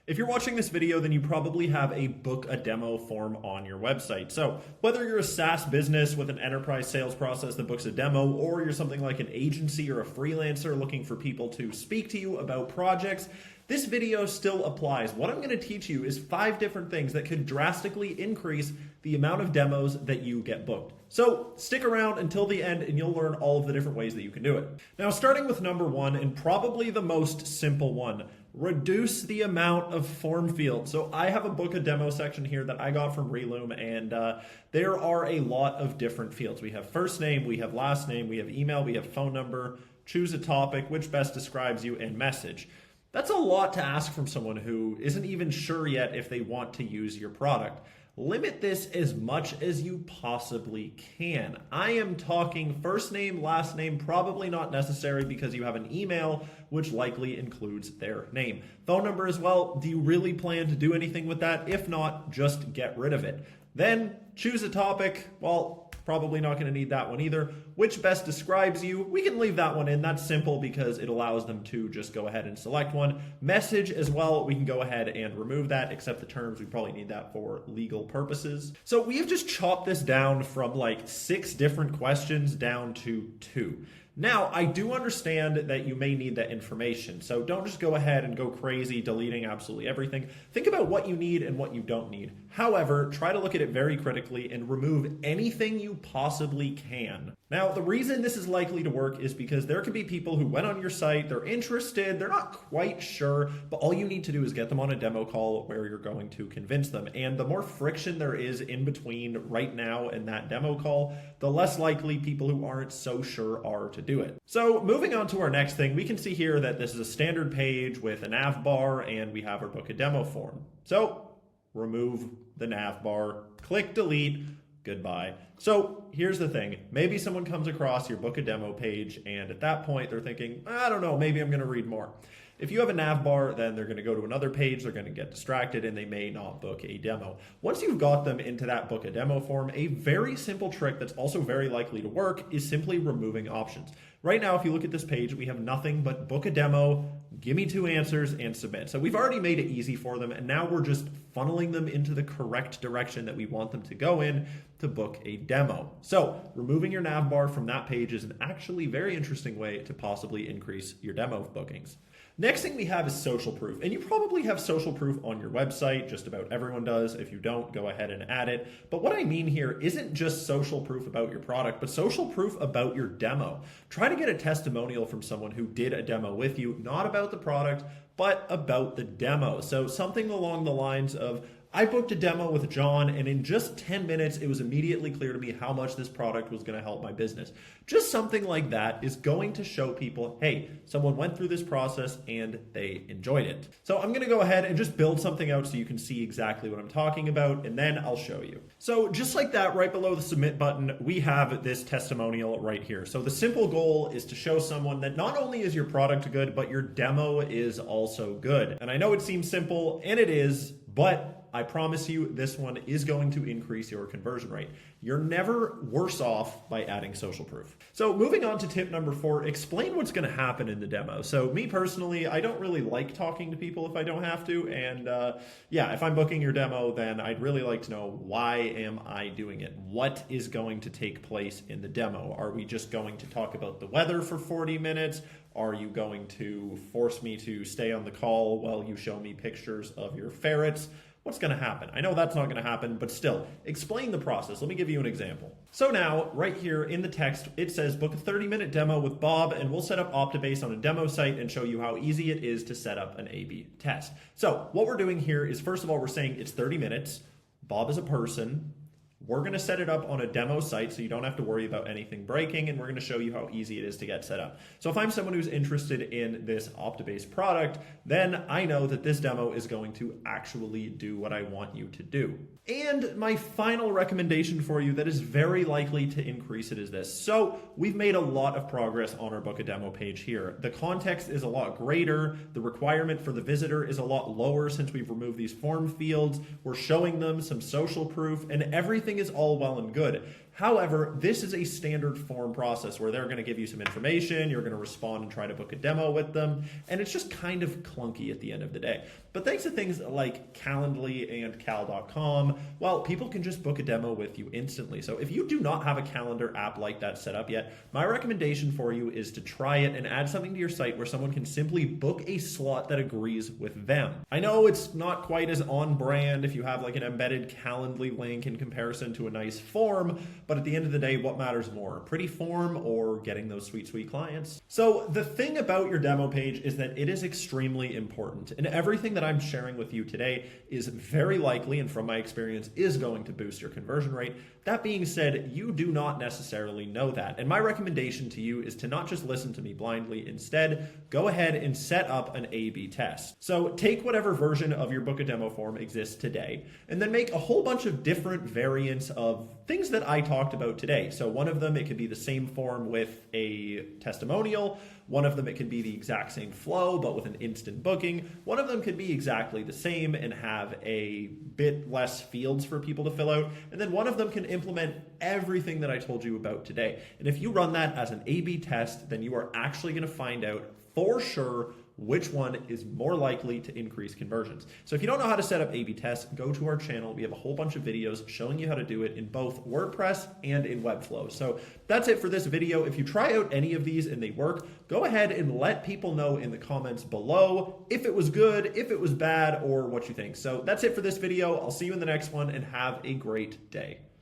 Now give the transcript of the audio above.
If you're watching this video, then you probably have a book a demo form on your website. So whether you're a SaaS business with an enterprise sales process that books a demo, or you're something like an agency or a freelancer looking for people to speak to you about projects, this video still applies. What I'm going to teach you is 5 different things that could drastically increase the amount of demos that you get booked. So stick around until the end and you'll learn all of the different ways that you can do it. Now, starting with number 1, and probably the most simple one, reduce the amount of form fields. So I have a book a demo section here that I got from Reloom, and there are a lot of different fields. We have first name, we have last name, we have email, we have phone number, choose a topic, which best describes you, and message. That's a lot to ask from someone who isn't even sure yet if they want to use your product. Limit this as much as you possibly can. I am talking first name, last name, probably not necessary because you have an email, which likely includes their name. Phone number as well. Do you really plan to do anything with that? If not, just get rid of it. Then choose a topic. Well, probably not going to need that one either. Which best describes you? We can leave that one in. That's simple because it allows them to just go ahead and select one. Message as well, we can go ahead and remove that, except the terms, we probably need that for legal purposes. So we have just chopped this down from like 6 different questions down to 2. Now, I do understand that you may need that information, so don't just go ahead and go crazy deleting absolutely everything. Think about what you need and what you don't need. However, try to look at it very critically and remove anything you possibly can. Now, the reason this is likely to work is because there could be people who went on your site, they're interested, they're not quite sure, but all you need to do is get them on a demo call where you're going to convince them. And the more friction there is in between right now and that demo call, the less likely people who aren't so sure are to do it. So moving on to our next thing, we can see here that this is a standard page with a nav bar and we have our book a demo form. So remove the nav bar, click delete, goodbye. So here's the thing. Maybe someone comes across your book a demo page and at that point they're thinking, I don't know, maybe I'm going to read more. If you have a nav bar, then they're going to go to another page, they're going to get distracted, and they may not book a demo. Once you've got them into that book a demo form, a very simple trick that's also very likely to work is simply removing options. Right now, if you look at this page, we have nothing but book a demo, give me 2 answers, and submit. So we've already made it easy for them, and now we're just funneling them into the correct direction that we want them to go in to book a demo. So removing your nav bar from that page is an actually very interesting way to possibly increase your demo bookings. Next thing we have is social proof, and you probably have social proof on your website. Just about everyone does. If you don't, go ahead and add it. But what I mean here isn't just social proof about your product, but social proof about your demo. Try to get a testimonial from someone who did a demo with you, not about the product, but about the demo. So something along the lines of, I booked a demo with John, and in just 10 minutes, it was immediately clear to me how much this product was going to help my business. Just something like that is going to show people, hey, someone went through this process and they enjoyed it. So I'm going to go ahead and just build something out so you can see exactly what I'm talking about, and then I'll show you. So just like that, right below the submit button, we have this testimonial right here. So the simple goal is to show someone that not only is your product good, but your demo is also good. And I know it seems simple, and it is, but I promise you this one is going to increase your conversion rate. You're never worse off by adding social proof. So moving on to tip number 4, explain what's going to happen in the demo. So me personally, I don't really like talking to people if I don't have to. And yeah, if I'm booking your demo, then I'd really like to know, why am I doing it? What is going to take place in the demo? Are we just going to talk about the weather for 40 minutes? Are you going to force me to stay on the call while you show me pictures of your ferrets? What's going to happen? I know that's not going to happen, but still, explain the process. Let me give you an example. So now, right here in the text, it says book a 30-minute demo with Bob, and we'll set up Optibase on a demo site and show you how easy it is to set up an A/B test. So what we're doing here is, first of all, we're saying it's 30 minutes. Bob is a person. We're going to set it up on a demo site so you don't have to worry about anything breaking, and we're going to show you how easy it is to get set up. So if I'm someone who's interested in this Optibase product, then I know that this demo is going to actually do what I want you to do. And my final recommendation for you that is very likely to increase it is this. So we've made a lot of progress on our book a demo page here. The context is a lot greater. The requirement for the visitor is a lot lower since we've removed these form fields. We're showing them some social proof, and everything is all well and good. However, this is a standard form process where they're going to give you some information, you're going to respond and try to book a demo with them, and it's just kind of clunky at the end of the day. But thanks to things like Calendly and Cal.com, well, people can just book a demo with you instantly. So if you do not have a calendar app like that set up yet, my recommendation for you is to try it and add something to your site where someone can simply book a slot that agrees with them. I know it's not quite as on brand if you have like an embedded Calendly link in comparison to a nice form, but at the end of the day, what matters more, a pretty form or getting those sweet, sweet clients? So the thing about your demo page is that it is extremely important, and everything that I'm sharing with you today is very likely, and from my experience, is going to boost your conversion rate. That being said, you do not necessarily know that, and my recommendation to you is to not just listen to me blindly. Instead, go ahead and set up an A/B test. So take whatever version of your book a demo form exists today, and then make a whole bunch of different variants of things that I talked about today. So one of them, it could be the same form with a testimonial. One of them, it could be the exact same flow, but with an instant booking. One of them could be exactly the same and have a bit less fields for people to fill out. And then one of them can implement everything that I told you about today. And if you run that as an A/B test, then you are actually going to find out for sure which one is more likely to increase conversions. So if you don't know how to set up A/B tests, go to our channel. We have a whole bunch of videos showing you how to do it in both WordPress and in Webflow. So that's it for this video. If you try out any of these and they work, go ahead and let people know in the comments below if it was good, if it was bad, or what you think. So that's it for this video. I'll see you in the next one, and have a great day.